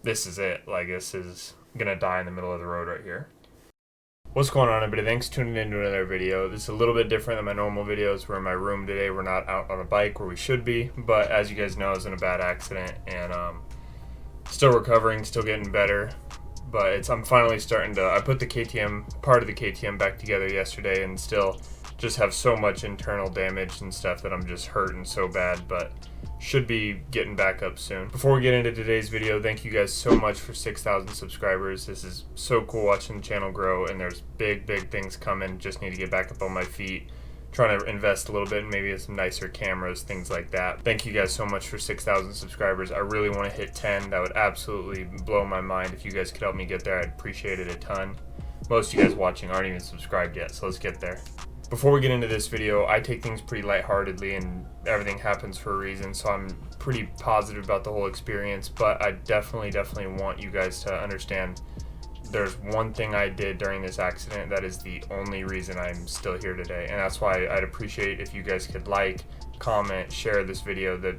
this is it. Like, this is gonna die in the middle of the road right here. What's going on, everybody? Thanks for tuning in to another video. This is a little bit different than my normal videos. We're in my room today. We're not out on a bike where we should be, but as you guys know, I was in a bad accident and still recovering, still getting better. But I'm finally starting to, I put the part of the KTM back together yesterday and still just have so much internal damage and stuff that I'm just hurting so bad, but should be getting back up soon. Before we get into today's video, thank you guys so much for 6,000 subscribers. This is so cool watching the channel grow, and there's big things coming. Just need to get back up on my feet. Trying to invest a little bit in maybe some nicer cameras, things like that. Thank you guys so much for 6,000 subscribers. I really want to hit 10. That would absolutely blow my mind. If you guys could help me get there, I'd appreciate it a ton. Most of you guys watching aren't even subscribed yet, so let's get there. Before we get into this video, I take things pretty lightheartedly and everything happens for a reason, so I'm pretty positive about the whole experience, but I definitely want you guys to understand there's one thing I did during this accident that is the only reason I'm still here today, and that's why I'd appreciate if you guys could like, comment, share this video. That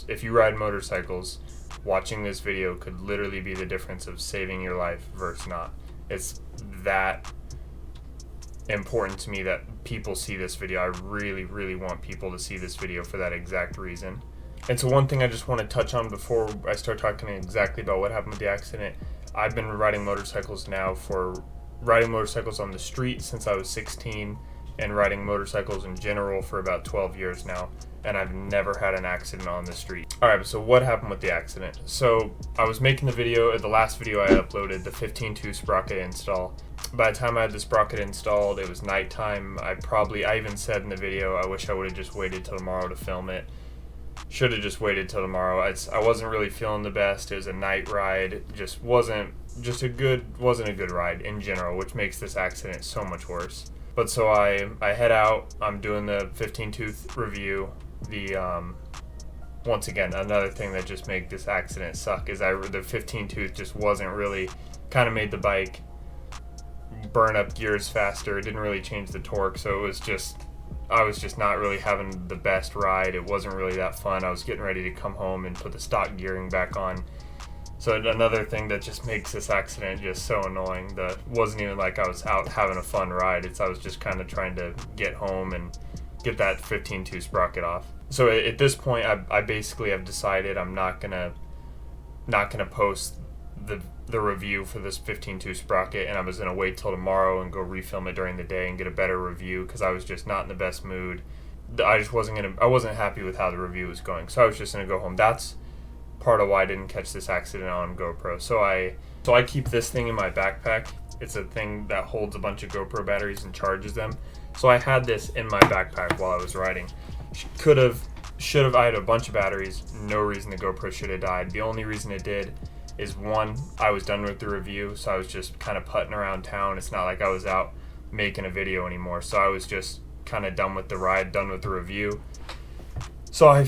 if you ride motorcycles, watching this video could literally be the difference of saving your life versus not. It's that important to me that people see this video. I really want people to see this video for that exact reason. And so one thing I just want to touch on before I start talking exactly about what happened with the accident, I've been riding motorcycles on the street since I was 16 and riding motorcycles in general for about 12 years now, and I've never had an accident on the street. Alright, so what happened with the accident? So I was making the last video I uploaded, the 15.2 sprocket install. By the time I had the sprocket installed, it was nighttime. I even said in the video, I wish I would have just waited till tomorrow to film it. Should have just waited till tomorrow. I wasn't really feeling the best. It was a night ride. It wasn't a good ride in general, which makes this accident so much worse. But so I head out. I'm doing the 15-tooth review. Once again, another thing that just made this accident suck is the 15-tooth just wasn't really, kind of made the bike burn up gears faster. It didn't really change the torque, so I was just not really having the best ride. It wasn't really that fun. I was getting ready to come home and put the stock gearing back on. So another thing that just makes this accident just so annoying, that wasn't even like I was out having a fun ride. I was just kind of trying to get home and get that 15.2 sprocket off. So at this point, I basically have decided I'm not gonna post the review for this 15.2 sprocket, and I was gonna wait till tomorrow and go refilm it during the day and get a better review, because I was just not in the best mood. I wasn't happy with how the review was going, so I was just gonna go home. That's part of why I didn't catch this accident on GoPro. So I keep this thing in my backpack. It's a thing that holds a bunch of GoPro batteries and charges them. So I had this in my backpack while I was riding. I had a bunch of batteries. No reason the GoPro should have died. The only reason it did is, one, I was done with the review, so I was just kind of putting around town. It's not like I was out making a video anymore, so I was just kind of done with the ride, done with the review. So I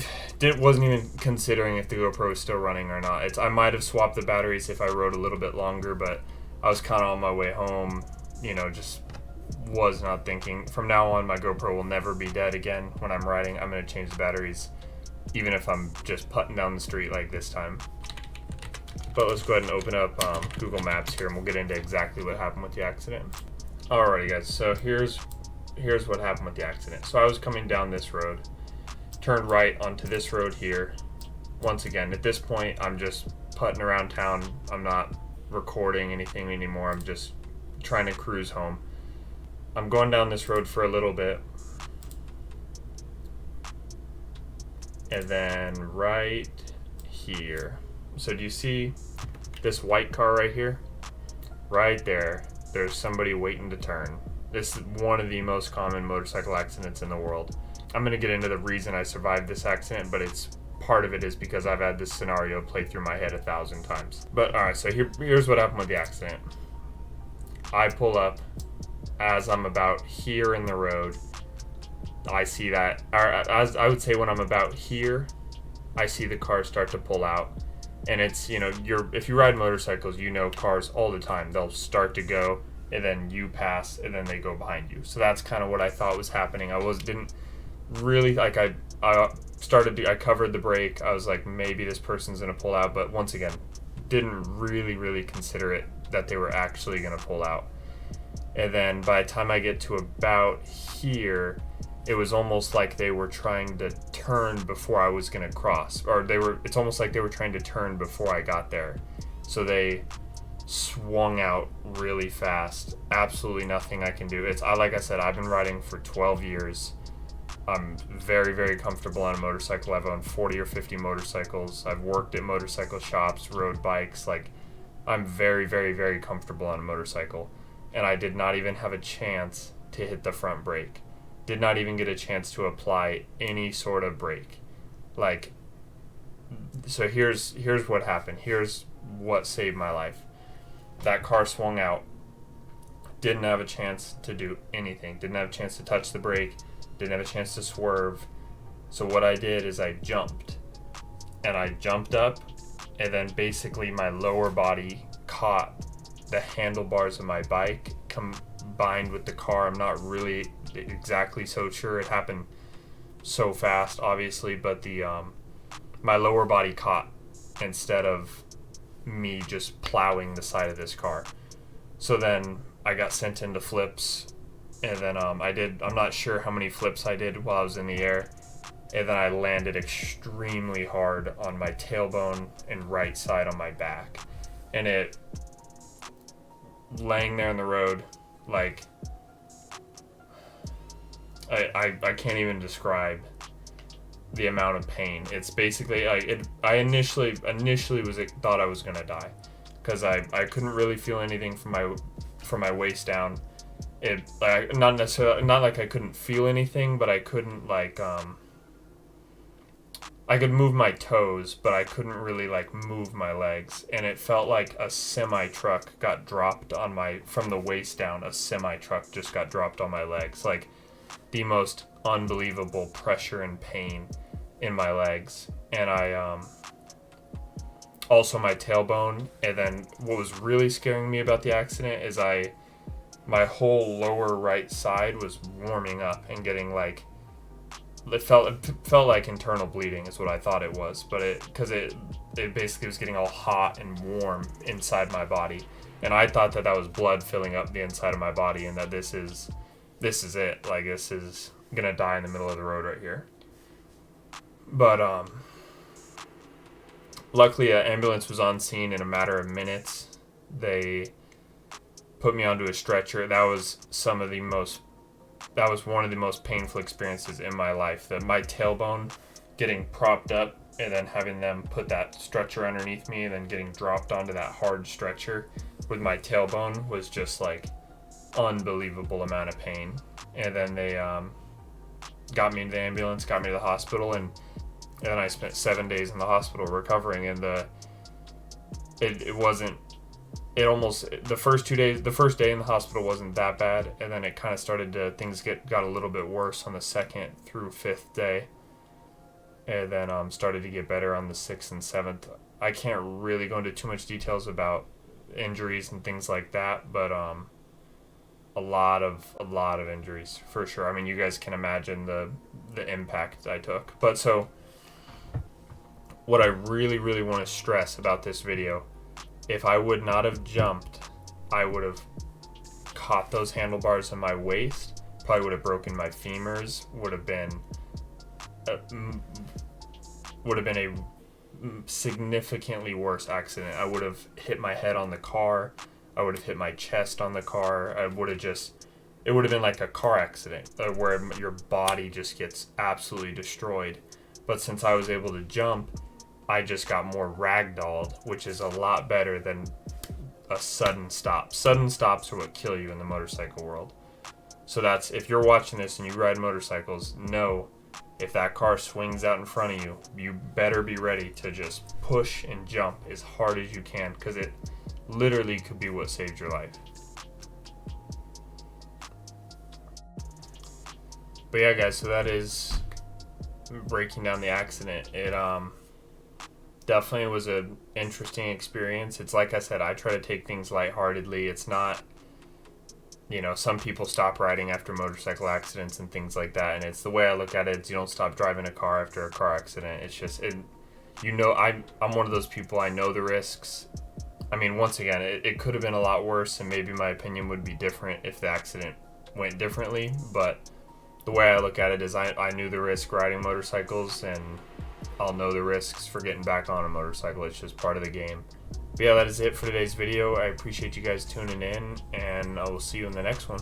wasn't even considering if the GoPro was still running or not. I might have swapped the batteries if I rode a little bit longer, but I was kind of on my way home, just was not thinking. From now on, my GoPro will never be dead again. When I'm riding, I'm going to change the batteries, even if I'm just putting down the street like this time. But let's go ahead and open up Google Maps here, and we'll get into exactly what happened with the accident. Alrighty guys, so here's what happened with the accident. So I was coming down this road, turned right onto this road here. Once again, at this point, I'm just putting around town. I'm not recording anything anymore. I'm just trying to cruise home. I'm going down this road for a little bit, and then right here. So do you see this white car right here? Right there, there's somebody waiting to turn. This is one of the most common motorcycle accidents in the world. I'm going to get into the reason I survived this accident, but part of it is because I've had this scenario play through my head 1,000 times. But alright, so here's what happened with the accident. I pull up. As I'm about here in the road, I see that, or as I would say, when I'm about here, I see the car start to pull out. And it's, if you ride motorcycles, cars all the time. They'll start to go, and then you pass, and then they go behind you. So that's kind of what I thought was happening. Didn't really, like, I covered the brake. I was like, maybe this person's going to pull out, but once again, didn't really consider it that they were actually going to pull out. And then by the time I get to about here, it was almost like they were trying to turn before I was going to cross, or it's almost like they were trying to turn before I got there. So they swung out really fast. Absolutely nothing I can do. Like I said, I've been riding for 12 years. I'm very comfortable on a motorcycle. I've owned 40 or 50 motorcycles. I've worked at motorcycle shops, rode bikes. Like, I'm very comfortable on a motorcycle. And I did not even have a chance to hit the front brake. Did not even get a chance to apply any sort of brake. Like, so here's what happened. Here's what saved my life. That car swung out. Didn't have a chance to do anything. Didn't have a chance to touch the brake. Didn't have a chance to swerve. So what I did is I jumped. And I jumped up, and then basically my lower body caught the handlebars of my bike combined with the car. I'm not really exactly so sure. It happened so fast, obviously, but my lower body caught instead of me just plowing the side of this car. So then I got sent into flips, and then I'm not sure how many flips I did while I was in the air, and then I landed extremely hard on my tailbone and right side on my back, and it laying there on the road, like, I can't even describe the amount of pain. It's basically I initially thought I was gonna die, because I couldn't really feel anything from my waist down. Not like I couldn't feel anything, but I couldn't I could move my toes, but I couldn't really move my legs, and it felt like a semi truck got dropped on from the waist down. A semi truck just got dropped on my legs, like the most unbelievable pressure and pain in my legs. And I also my tailbone. And then what was really scaring me about the accident is my whole lower right side was warming up and getting it felt like internal bleeding is what I thought it was, but because it basically was getting all hot and warm inside my body, and I thought that was blood filling up the inside of my body, and that this is it. Like, this is gonna die in the middle of the road right here. But luckily an ambulance was on scene in a matter of minutes. They put me onto a stretcher. That was one of the most painful experiences in my life. My tailbone getting propped up and then having them put that stretcher underneath me and then getting dropped onto that hard stretcher with my tailbone was just unbelievable amount of pain. And then they got me into the ambulance, got me to the hospital, and then I spent 7 days in the hospital recovering. And the first day in the hospital wasn't that bad, and then it kind of started to, things got a little bit worse on the 2nd through 5th day, and then started to get better on the 6th and 7th. I can't really go into too much details about injuries and things like that, but a lot of injuries for sure. I mean, you guys can imagine the impact I took. But so what I really want to stress about this video: if I would not have jumped, I would have caught those handlebars in my waist, probably would have broken my femurs, would have been a significantly worse accident. I would have hit my head on the car. I would have hit my chest on the car. It would have been like a car accident where your body just gets absolutely destroyed. But since I was able to jump, I just got more ragdolled, which is a lot better than a sudden stop. Sudden stops are what kill you in the motorcycle world. So that's, if you're watching this and you ride motorcycles, know if that car swings out in front of you, you better be ready to just push and jump as hard as you can, because it literally could be what saved your life. But yeah, guys, so that is breaking down the accident. It definitely was an interesting experience. It's like I said, I try to take things lightheartedly. It's not, some people stop riding after motorcycle accidents and things like that, and it's the way I look at it. It's, you don't stop driving a car after a car accident. It's just, I'm one of those people. I know the risks. I mean, once again, it could have been a lot worse, and maybe my opinion would be different if the accident went differently, but the way I look at it is I knew the risk riding motorcycles, and I'll know the risks for getting back on a motorcycle. It's just part of the game. But yeah, that is it for today's video. I appreciate you guys tuning in, and I will see you in the next one.